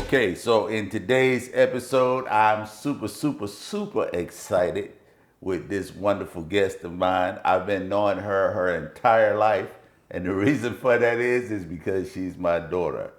Okay, so in today's episode, I'm super excited with this wonderful guest of mine. I've been knowing her entire life, and the reason for that is because she's my daughter,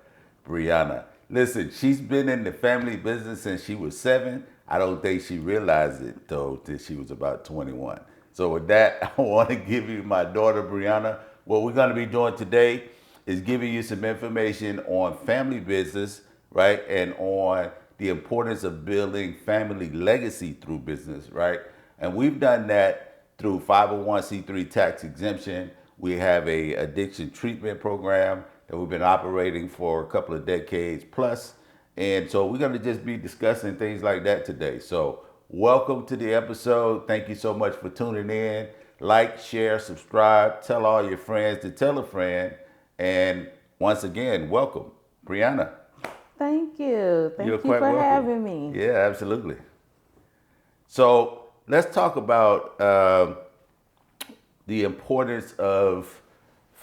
Brianna. Listen, she's been in the family business since she was 7. I don't think she realized it though till she was about 21. So with that, I want to give you my daughter, Brianna. What we're going to be doing today is giving you some information on family business, right? And on the importance of building family legacy through business, right? And we've done that through 501c3 tax exemption. We have a addiction treatment program that we've been operating for a couple of decades plus. And so we're going to just be discussing things like that today. So welcome to the episode. Thank you so much for tuning in. Like, share, subscribe, tell all your friends to tell a friend. And once again, welcome, Brianna. Thank you. You're Thank you quite for welcome. having me. Yeah, absolutely. So let's talk about the importance of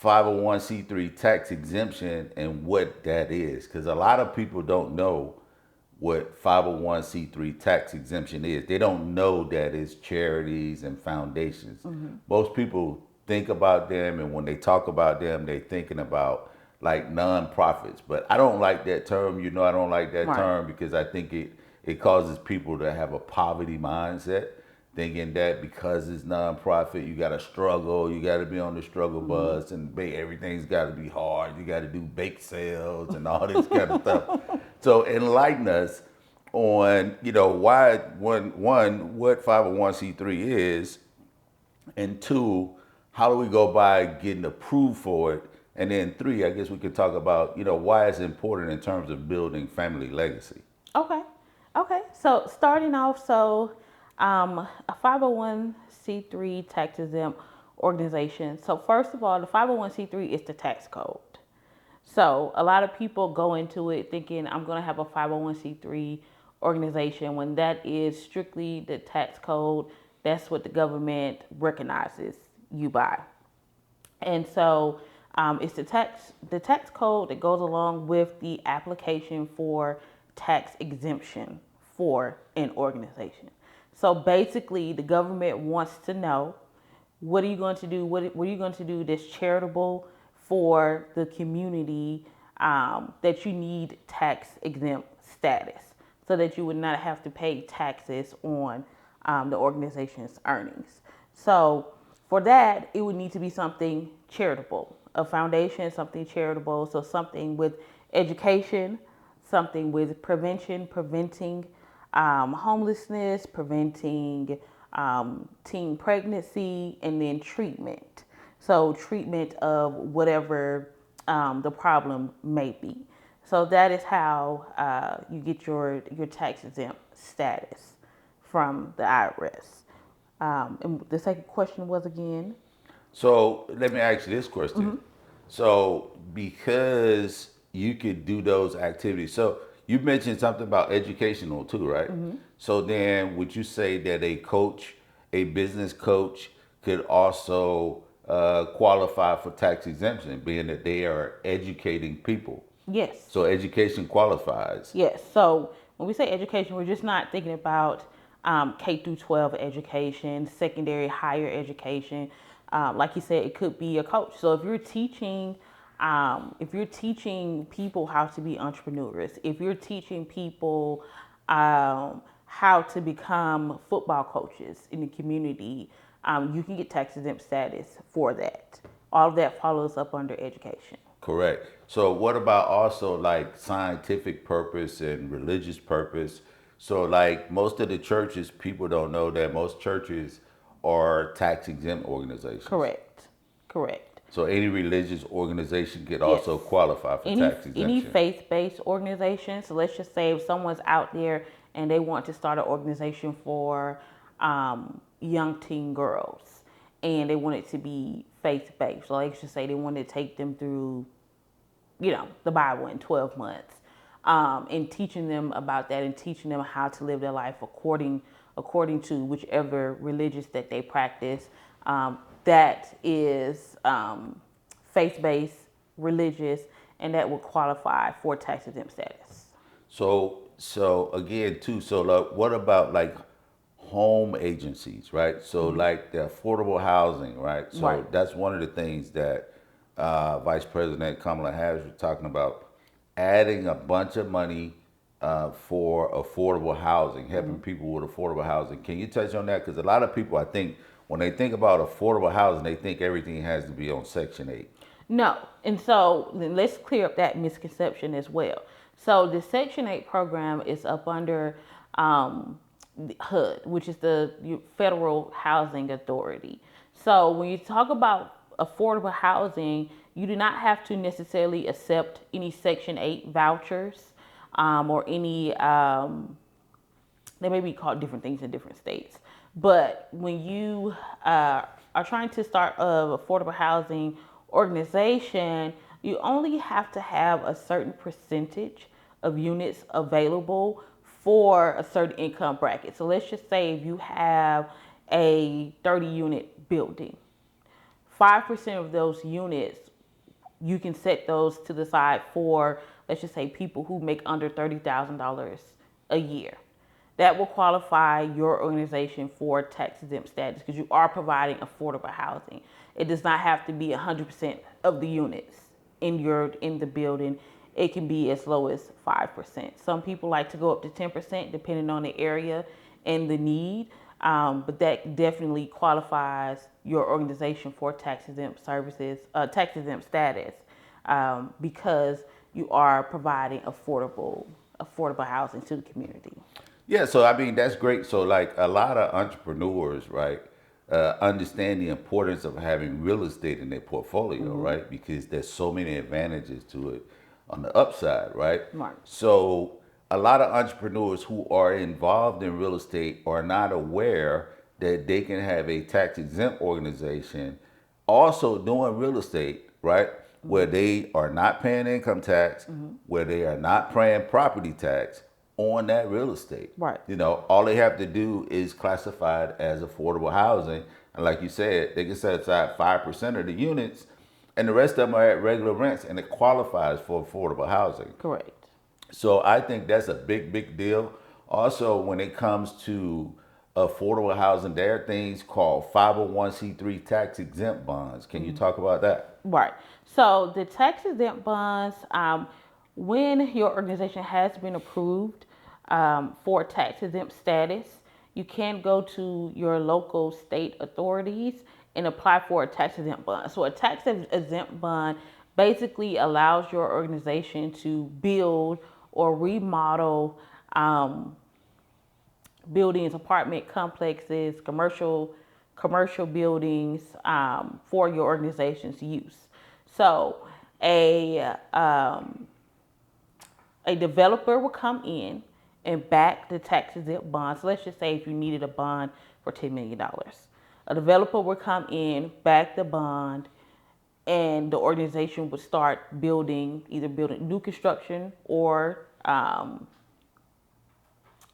501c3 tax exemption and what that is. Because a lot of people don't know what 501c3 tax exemption is. They don't know that it's charities and foundations. Most people think about them, and when they talk about them, they're thinking about like nonprofits. But I don't like that term. I don't like that Right. term because I think it causes people to have a poverty mindset, thinking that because it's nonprofit, you got to struggle, you got to be on the struggle bus, and everything's got to be hard. You got to do bake sales and all this kind of stuff. So enlighten us on why one what 501c3 is, and two, how do we go by getting approved for it, and then three, I guess we could talk about why it's important in terms of building family legacy. Okay. Okay. So starting off, a 501c3 tax exempt organization. So first of all, the 501c3 is the tax code. So a lot of people go into it thinking I'm going to have a 501c3 organization when that is strictly the tax code. That's what the government recognizes you by. And so it's the tax code that goes along with the application for tax exemption for an organization. So basically, the government wants to know what are you going to do? What are you going to do that's charitable for the community that you need tax exempt status so that you would not have to pay taxes on the organization's earnings. So for that, it would need to be something charitable, a foundation, something charitable. So something with education, something with preventing homelessness, preventing teen pregnancy, and then treatment. So treatment of whatever the problem may be. So that is how you get your tax exempt status from the IRS. And the second question was again. So let me ask you this question. So because you could do those activities, so you mentioned something about educational too, right? So then would you say that a business coach, could also qualify for tax exemption, being that they are educating people? Yes. So education qualifies. Yes. So when we say education, we're just not thinking about K through 12 education, secondary, higher education. Like you said, it could be a coach. So if you're teaching people how to be entrepreneurs, if you're teaching people how to become football coaches in the community, you can get tax exempt status for that. All of that follows up under education. Correct. So what about also like scientific purpose and religious purpose? So like most of the churches, people don't know that most churches are tax exempt organizations. Correct. Correct. So any religious organization could Yes. also qualify for Any tax any exemption. faith-based organization. So let's just say if someone's out there and they want to start an organization for young teen girls, and they want it to be faith-based. So let's just say they want to take them through, the Bible in 12 months, and teaching them about that and teaching them how to live their life according to whichever religious that they practice. That is faith-based, religious, and that would qualify for tax exempt status. So again, too. So like, what about like home agencies, right? So like the affordable housing, right? Right. So that's one of the things that Vice President Kamala Harris was talking about, adding a bunch of money for affordable housing, helping people with affordable housing. Can you touch on that? Because a lot of people, I think, when they think about affordable housing, they think everything has to be on Section 8. No. And so then let's clear up that misconception as well. So the Section 8 program is up under the HUD, which is the Federal Housing Authority. So when you talk about affordable housing, you do not have to necessarily accept any Section 8 vouchers or any they may be called different things in different states. But when you are trying to start a affordable housing organization, you only have to have a certain percentage of units available for a certain income bracket. So let's just say if you have a 30 unit building, 5% of those units you can set those to the side for, let's just say, people who make under $30,000 a year. That will qualify your organization for tax exempt status because you are providing affordable housing. It does not have to be 100% of the units in the building. It can be as low as 5%. Some people like to go up to 10% depending on the area and the need. But that definitely qualifies your organization for tax exempt services, tax exempt status, because you are providing affordable housing to the community. Yeah, so I mean that's great. So like a lot of entrepreneurs, right, understand the importance of having real estate in their portfolio, Mm-hmm. right? Because there's so many advantages to it on the upside, right? Right. So a lot of entrepreneurs who are involved in real estate are not aware that they can have a tax exempt organization also doing real estate, right? Where Mm-hmm. they are not paying income tax, Mm-hmm. where they are not paying property tax on that real estate. Right. You know, all they have to do is classify it as affordable housing. And like you said, they can set aside 5% of the units and the rest of them are at regular rents and it qualifies for affordable housing. Correct. So I think that's a big, big deal. Also, when it comes to affordable housing, there are things called 501c3 tax exempt bonds. Can you Mm-hmm. talk about that? Right. So the tax exempt bonds, when your organization has been approved for tax exempt status, you can go to your local state authorities and apply for a tax exempt bond. So a tax exempt bond basically allows your organization to build or remodel buildings, apartment complexes, commercial buildings for your organization's use. So a a developer will come in and back the tax exempt bond. So let's just say if you needed a bond for $10 million, a developer would come in, back the bond, and the organization would start either building new construction or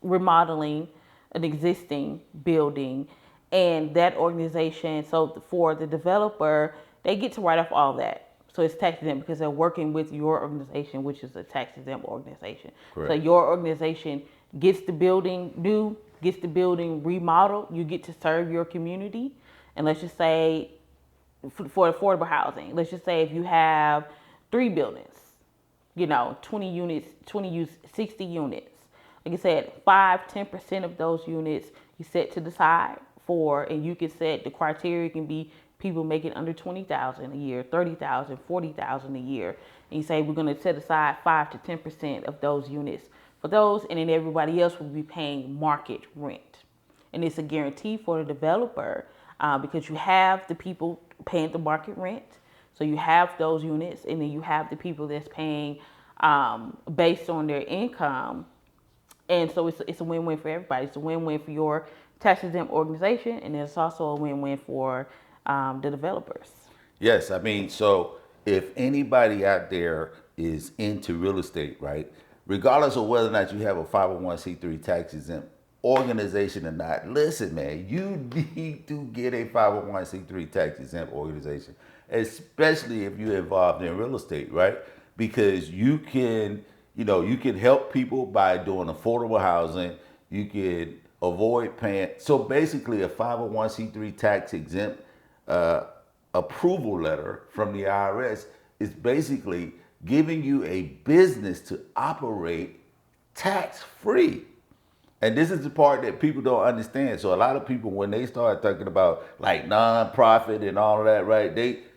remodeling an existing building. And that organization, so for the developer, they get to write off all that. So it's tax exempt because they're working with your organization, which is a tax exempt organization. So Correct. your organization gets the building new, gets the building remodeled. You get to serve your community. And let's just say for affordable housing, let's just say if you have 3 buildings, 20 units, 60 units. Like I said, 5-10% of those units you set to the side for, and you can set the criteria can be people making under 20,000 a year, 30,000, 40,000 a year. And you say we're going to set aside 5 to 10% of those units for those, and then everybody else will be paying market rent. And it's a guarantee for the developer because you have the people paying the market rent. So you have those units, and then you have the people that's paying based on their income. And so it's a win-win for everybody. It's a win-win for your tax exempt organization, and it's also a win-win for the developers. Yes, I mean, so if anybody out there is into real estate, right, regardless of whether or not you have a 501c3 tax exempt organization or not, listen, man, you need to get a 501c3 tax exempt organization, especially if you're involved in real estate, right? Because you can You can help people by doing affordable housing. You can avoid paying. So basically, a 501c3 tax exempt uh, approval letter from the IRS is basically giving you a business to operate tax free. And this is the part that people don't understand. So a lot of people, when they start talking about like nonprofit and all of that, right?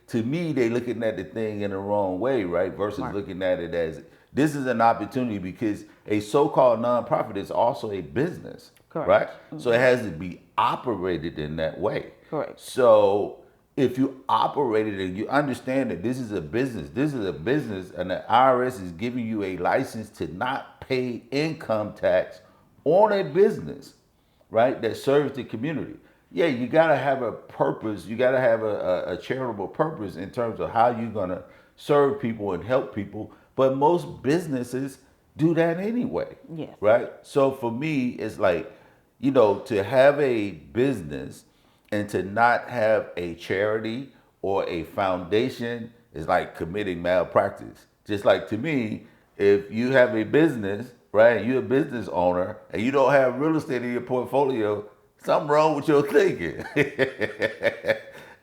To me, they looking at the thing in the wrong way, right? Versus Right. looking at it as this is an opportunity because a so-called nonprofit is also a business, right? Correct. So it has to be operated in that way. Correct. So if you operate it and you understand that this is a business, and the IRS is giving you a license to not pay income tax on a business, right, that serves the community. Yeah, you gotta have a purpose. You gotta have a charitable purpose in terms of how you're gonna serve people and help people. But most businesses do that anyway, Yes. right? So for me, it's like, to have a business and to not have a charity or a foundation is like committing malpractice. Just like to me, if you have a business, right, you're a business owner and you don't have real estate in your portfolio, something wrong with your thinking.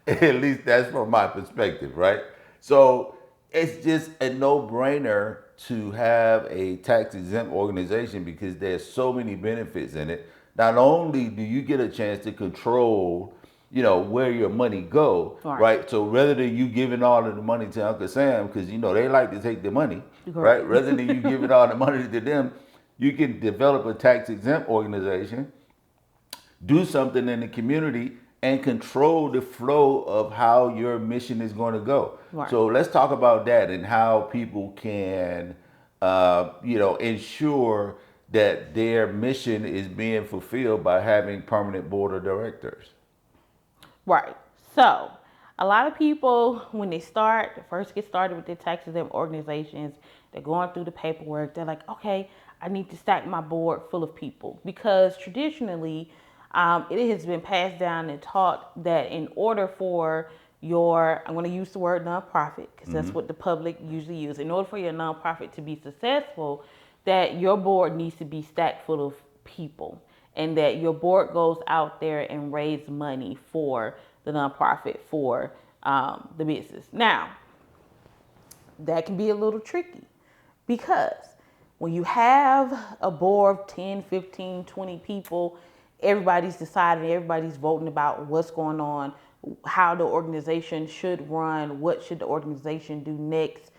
At least that's from my perspective, right? So it's just a no-brainer to have a tax exempt organization because there's so many benefits in it. Not only do you get a chance to control, where your money go, Right. right? So rather than you giving all of the money to Uncle Sam, because they like to take the money, right? Correct. Rather than you giving all the money to them, you can develop a tax exempt organization, do something in the community, and control the flow of how your mission is going to go. Right. So let's talk about that and how people can, ensure that their mission is being fulfilled by having permanent board of directors. Right. So, a lot of people, when they first get started with their tax exempt organizations, they're going through the paperwork. They're like, okay, I need to stack my board full of people because traditionally, it has been passed down and taught that in order for I'm going to use the word nonprofit because that's what the public usually use. In order for your nonprofit to be successful, that your board needs to be stacked full of people and that your board goes out there and raise money for the nonprofit, for the business. Now, that can be a little tricky because when you have a board of 10, 15, 20 people, everybody's deciding, everybody's voting about what's going on, how the organization should run, what should the organization do next.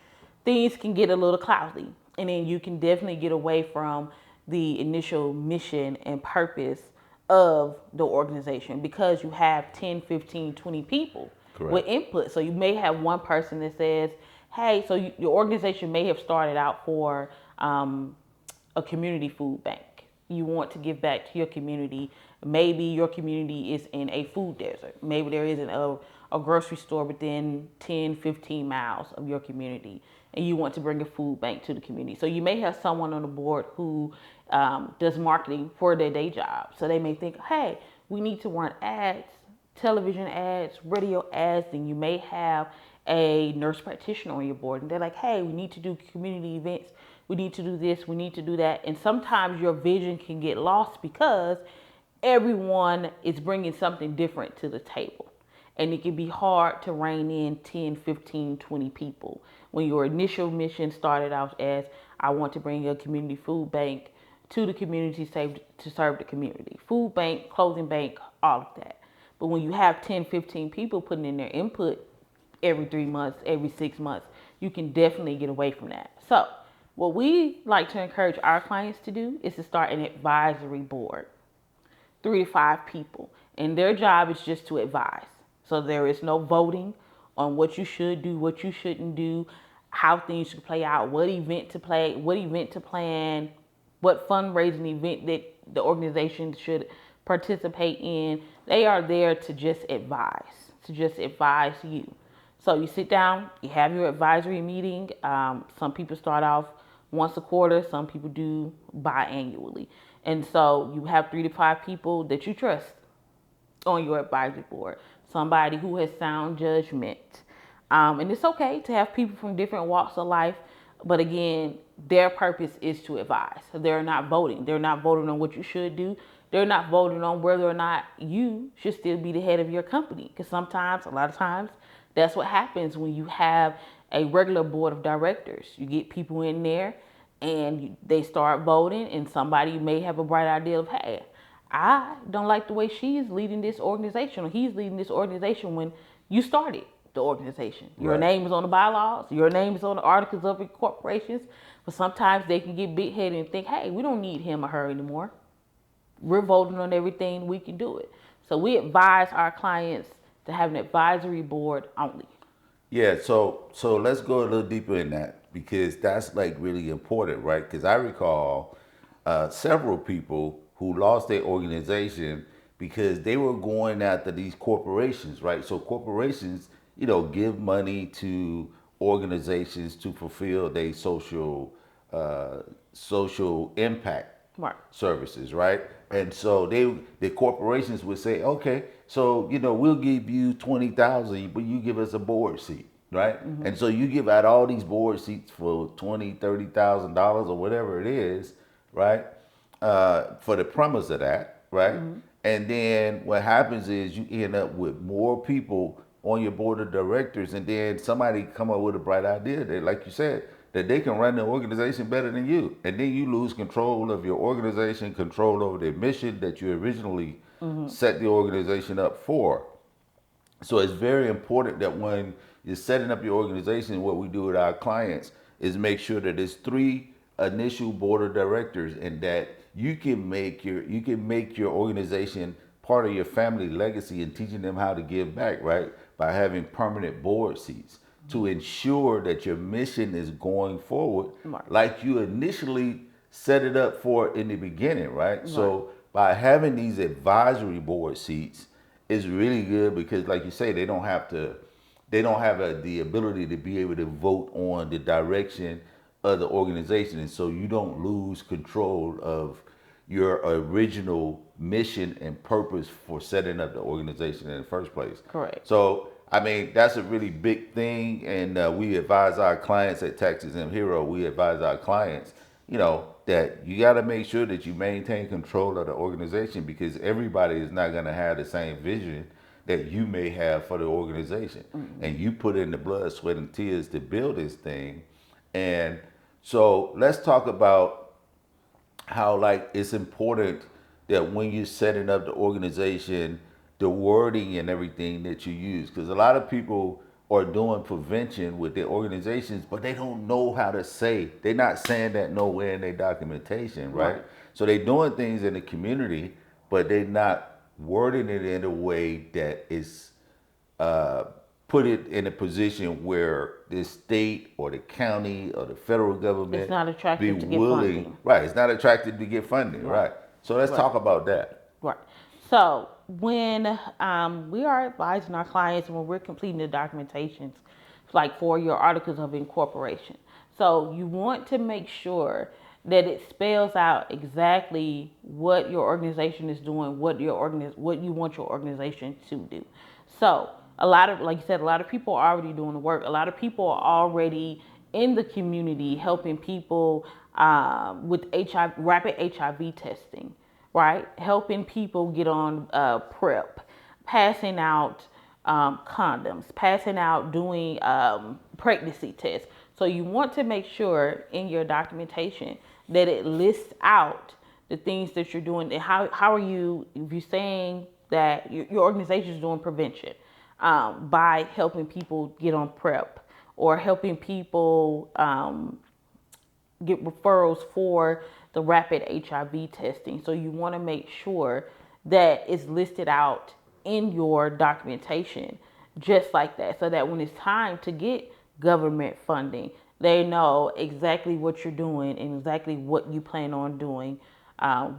Things can get a little cloudy, and then you can definitely get away from the initial mission and purpose of the organization because you have 10, 15, 20 people with Correct. input. So you may have one person that says, hey, so your organization may have started out for a community food bank. You want to give back to your community. Maybe your community is in a food desert. Maybe there isn't a grocery store within 10, 15 miles of your community, and you want to bring a food bank to the community. So you may have someone on the board who does marketing for their day job. So they may think, hey, we need to run ads, television ads, radio ads. Then you may have a nurse practitioner on your board, and they're like, hey, we need to do community events. We need to do this, we need to do that. And sometimes your vision can get lost because everyone is bringing something different to the table. And it can be hard to rein in 10, 15, 20 people. When your initial mission started out as, I want to bring a community food bank to the community to serve the community. Food bank, clothing bank, all of that. But when you have 10, 15 people putting in their input every 3 months, every 6 months, you can definitely get away from that. So what we like to encourage our clients to do is to start an advisory board, 3 to 5 people, and their job is just to advise. So there is no voting on what you should do, what you shouldn't do, how things should play out, what event to plan, what fundraising event that the organization should participate in. They are there to just advise you. So you sit down, you have your advisory meeting. Some people start off once a quarter, some people do biannually. And so you have 3 to 5 people that you trust on your advisory board, somebody who has sound judgment. And it's okay to have people from different walks of life, but again, their purpose is to advise. So they're not voting. They're not voting on what you should do. They're not voting on whether or not you should still be the head of your company. Because sometimes, a lot of times, that's what happens when you have a regular board of directors. You get people in there and they start voting, and somebody may have a bright idea of, hey, I don't like the way she's leading this organization or he's leading this organization when you started the organization. Your Right. name is on the bylaws, your name is on the articles of incorporations, but sometimes they can get big headed and think, hey, we don't need him or her anymore. We're voting on everything, we can do it. So we advise our clients to have an advisory board only. Yeah, so let's go a little deeper in that because that's like really important, right? Because I recall several people who lost their organization because they were going after these corporations, right? So corporations, give money to organizations to fulfill their uh, social impact Right. services, right? And so the corporations would say, okay, so we'll give you 20,000, but you give us a board seat, right? And so you give out all these board seats for $20,000, $30,000 or whatever it is, right? For the premise of that, right? And then what happens is you end up with more people on your board of directors, and then somebody come up with a bright idea that, like you said, that they can run the organization better than you, and then you lose control of your organization, control over the mission that you originally set the organization up for. So it's very important that when you're setting up your organization, what we do with our clients is make sure that there's three initial board of directors, and that you can make your organization part of your family legacy and teaching them how to give back, right? By having permanent board seats to ensure that your mission is going forward Right. like you initially set it up for in the beginning, right? Right. So by having these advisory board seats is really good because, like you say, they don't have the ability to be able to vote on the direction of the organization, and so you don't lose control of your original mission and purpose for setting up the organization in the first place. Correct. So, I mean, that's a really big thing, and we advise our clients at Taxes and Hero. We advise our clients, that you got to make sure that you maintain control of the organization because everybody is not going to have the same vision that you may have for the organization, and you put in the blood, sweat, and tears to build this thing. And so, let's talk about how like it's important that when you're setting up the organization, the wording and everything that you use, because a lot of people are doing prevention with their organizations, but they don't know how to say. They're not saying that nowhere in their documentation, right? Right. So they're doing things in the community, but they're not wording it in a way that is uh, put it in a position where the state or the county or the federal government It's not be attractive to get willing, funding. right? It's not attractive to get funding, right? So let's Right. talk about that. Right. So when we are advising our clients when we're completing the documentations, like for your articles of incorporation, so you want to make sure that it spells out exactly what your organization is doing, what you want your organization to do. So a lot of, like you said, a lot of people are already doing the work. A lot of people are already in the community helping people with HIV, rapid HIV testing, right? Helping people get on PrEP, passing out condoms, passing out doing pregnancy tests. So you want to make sure in your documentation that it lists out the things that you're doing and how are you, if you're saying that your organization is doing prevention by helping people get on PrEP or helping people get referrals for the rapid HIV testing. So you want to make sure that it's listed out in your documentation just like that, so that when it's time to get government funding, they know exactly what you're doing and exactly what you plan on doing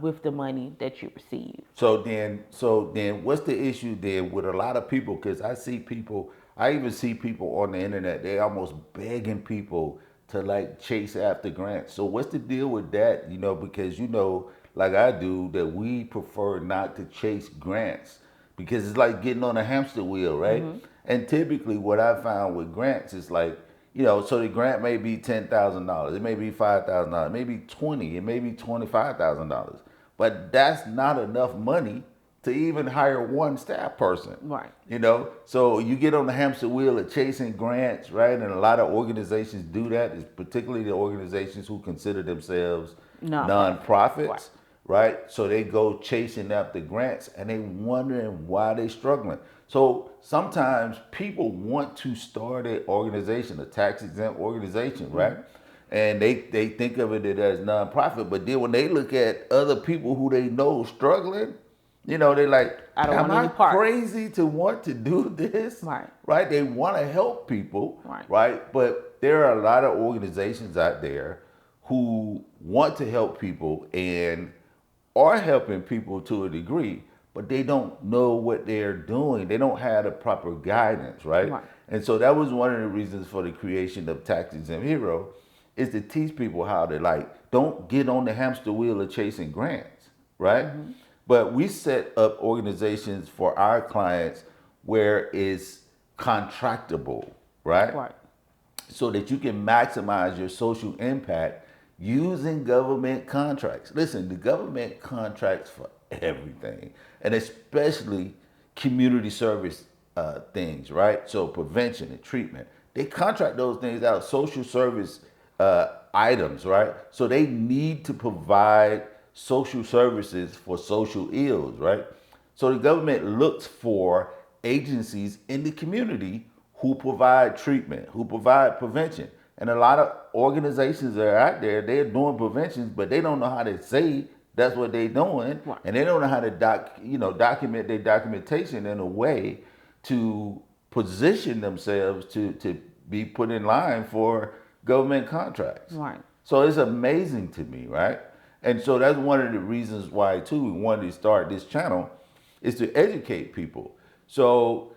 with the money that you receive. So then, what's the issue then with a lot of people? Because I even see people on the internet. They almost begging people to like chase after grants. So what's the deal with that? Because like I do, that we prefer not to chase grants because it's like getting on a hamster wheel, right? And typically, what I found with grants is like So the grant may be $10,000, it may be $5,000, it may be 20, it may be $25,000, but that's not enough money to even hire one staff person. Right. So you get on the hamster wheel of chasing grants, right? And a lot of organizations do that, particularly the organizations who consider themselves nonprofits, Right. right? So they go chasing after grants and they wondering why they struggling. So sometimes people want to start an organization, a tax exempt organization, right? And they think of it as nonprofit, but then when they look at other people who they know struggling, they're like, I don't am want I any part." crazy to want to do this? Right. Right? They want to help people, Right. right? But there are a lot of organizations out there who want to help people and are helping people to a degree, but they don't know what they're doing. They don't have the proper guidance, right? Right. And so that was one of the reasons for the creation of Tax Exempt Hero, is to teach people how to don't get on the hamster wheel of chasing grants, right? But we set up organizations for our clients where it's contractable, right? Right. So that you can maximize your social impact using government contracts. Listen, the government contracts for everything, and especially community service things, right? So prevention and treatment. They contract those things out, social service items, right? So they need to provide social services for social ills, right? So the government looks for agencies in the community who provide treatment, who provide prevention. And a lot of organizations that are out there, they're doing preventions, but they don't know how to say that's what they're doing. Right. And they don't know how to document their documentation in a way to position themselves to be put in line for government contracts. Right. So it's amazing to me, right? And so that's one of the reasons why too we wanted to start this channel, is to educate people. So,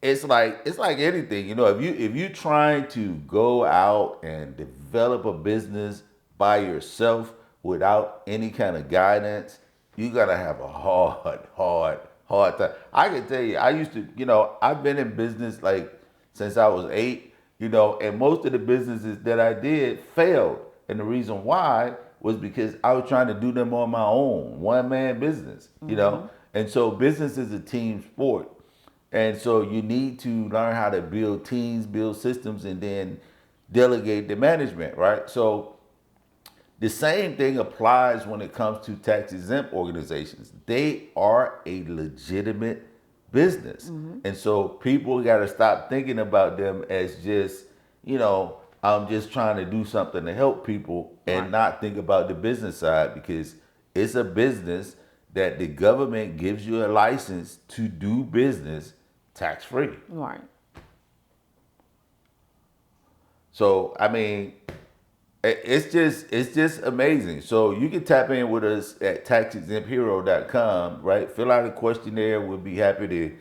it's like anything. If you trying to go out and develop a business by yourself without any kind of guidance, you're gonna have a hard time. I can tell you, I used to, I've been in business since I was 8, and most of the businesses that I did failed. And the reason why was because I was trying to do them on my own, one man business, And so business is a team sport. And so you need to learn how to build teams, build systems, and then delegate the management, right? So the same thing applies when it comes to tax exempt organizations. They are a legitimate business. And so people got to stop thinking about them as just, I'm just trying to do something to help people, and Right. not think about the business side, because it's a business that the government gives you a license to do business tax free. Right. So, I mean, it's just amazing. So you can tap in with us at taxexempthero.com, right? Fill out a questionnaire. We'll be happy to,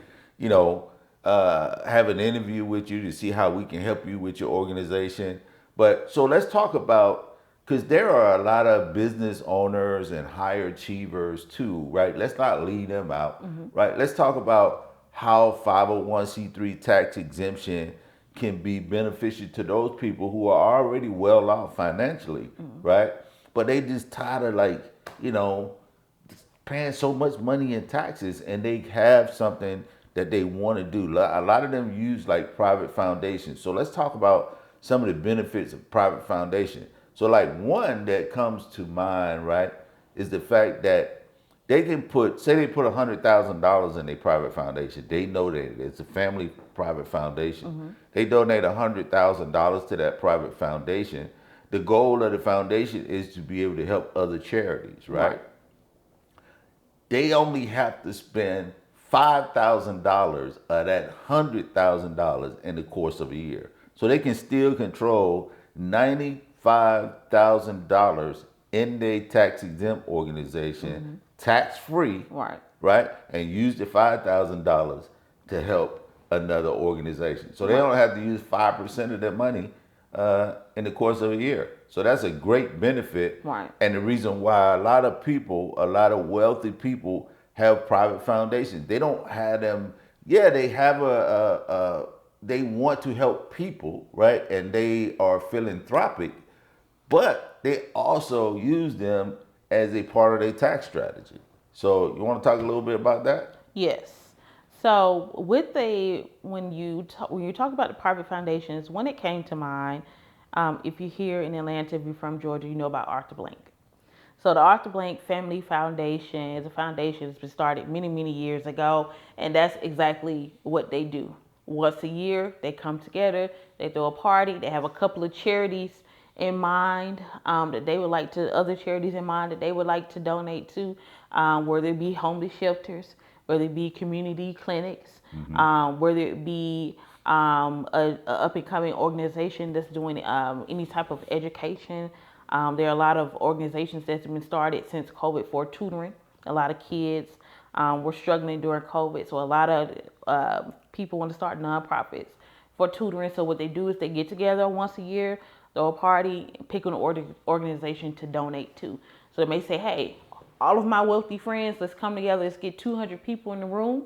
have an interview with you to see how we can help you with your organization. But so let's talk about, because there are a lot of business owners and high achievers too, right? Let's not leave them out, right? Let's talk about how 501c3 tax exemption can be beneficial to those people who are already well off financially, right? But they just tired of paying so much money in taxes, and they have something that they want to do. A lot of them use private foundations. So let's talk about some of the benefits of private foundation. So one that comes to mind, right, is the fact that they can say they put $100,000 in their private foundation. They know that it's a family private foundation. They donate $100,000 to that private foundation. The goal of the foundation is to be able to help other charities, right? They only have to spend $5,000 of that $100,000 in the course of a year. So they can still control $95,000 in their tax exempt organization, tax free, Right. And use the $5,000 to help another organization. So they don't have to use 5% of their money in the course of a year. So that's a great benefit. Right. And the reason why a lot of wealthy people have private foundations. They don't have them. Yeah, they have they want to help people, right? And they are philanthropic, but they also use them as a part of their tax strategy. So you want to talk a little bit about that? Yes. So with the when you talk about the private foundations, when it came to mind, if you're here in Atlanta, if you're from Georgia, you know about Arthur Blank. So the Arthur Blank Family Foundation is a foundation that's been started many, many years ago, and that's exactly what they do. Once a year, they come together, they throw a party, they have a couple of charities in mind that they would like to, other charities in mind that they would like to donate to, whether it be homeless shelters, whether it be community clinics, whether it be a up and coming organization that's doing any type of education. There are a lot of organizations that's been started since COVID for tutoring. A lot of kids were struggling during COVID, so a lot of people want to start nonprofits for tutoring. So what they do is they get together once a year, throw a party, pick an organization to donate to. So they may say, hey, all of my wealthy friends, let's come together, let's get 200 people in the room.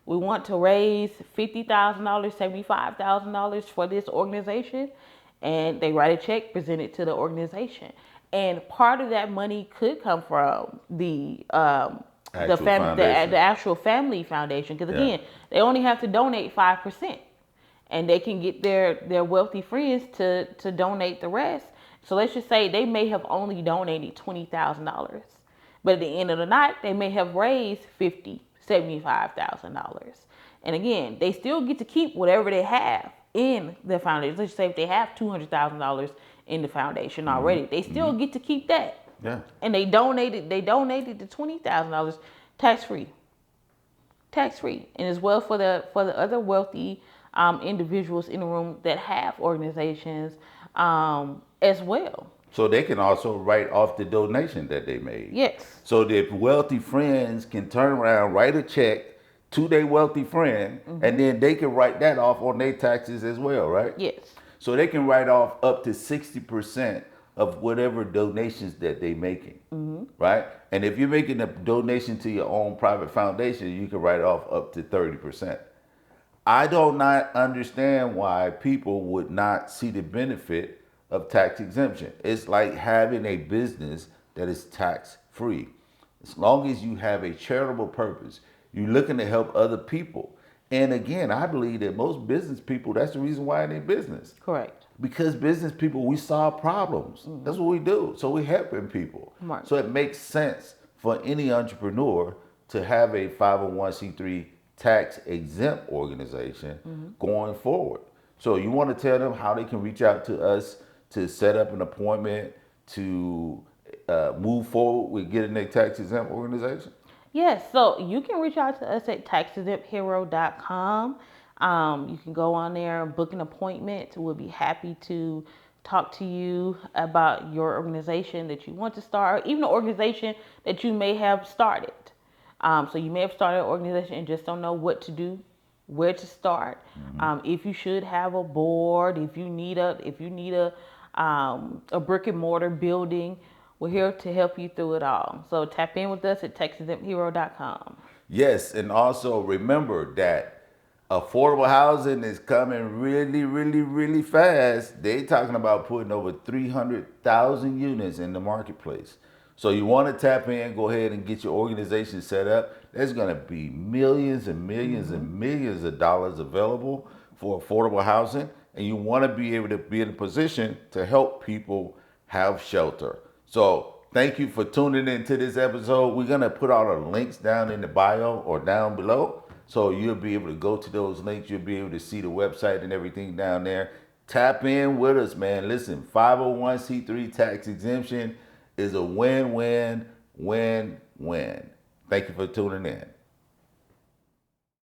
We want to raise $50,000, $75,000 for this organization, and they write a check, present it to the organization, and part of that money could come from the actual family foundation. Because again, they only have to donate 5%, and they can get their wealthy friends to donate the rest. So let's just say they may have only donated $20,000, but at the end of the night, they may have raised $75,000. And again, they still get to keep whatever they have in the foundation. Let's say if they have $200,000 in the foundation already, they still get to keep that. Yeah. And they donated the $20,000 tax free, and as well for the other wealthy individuals in the room that have organizations as well. So they can also write off the donation that they made. Yes. So the wealthy friends can turn around, write a check to their wealthy friend, and then they can write that off on their taxes as well, right? Yes. So they can write off up to 60% of whatever donations that they're making, right? And if you're making a donation to your own private foundation, you can write off up to 30%. I do not understand why people would not see the benefit of tax exemption. It's like having a business that is tax free. As long as you have a charitable purpose, you're looking to help other people. And again, I believe that most business people, that's the reason why they're in business. Correct. Because business people, we solve problems. That's what we do. So we're helping people. Right. So it makes sense for any entrepreneur to have a 501c3 tax exempt organization going forward. So you want to tell them how they can reach out to us to set up an appointment to move forward with getting a tax exempt organization? Yes, so you can reach out to us at taxexempthero.com. You can go on there and book an appointment. We'll be happy to talk to you about your organization that you want to start, or even an organization that you may have started. So you may have started an organization and just don't know what to do, where to start. If you should have a board, if you need a brick and mortar building, we're here to help you through it all. So tap in with us at taxexempthero.com. Yes, and also remember that affordable housing is coming really, really, really fast. They talking about putting over 300,000 units in the marketplace. So you want to tap in, go ahead and get your organization set up. There's going to be millions and millions and millions of dollars available for affordable housing. And you want to be able to be in a position to help people have shelter. So thank you for tuning into this episode. We're going to put all the links down in the bio or down below. So you'll be able to go to those links. You'll be able to see the website and everything down there. Tap in with us, man. Listen, 501c3 tax exemption is a win-win, win-win. Thank you for tuning in.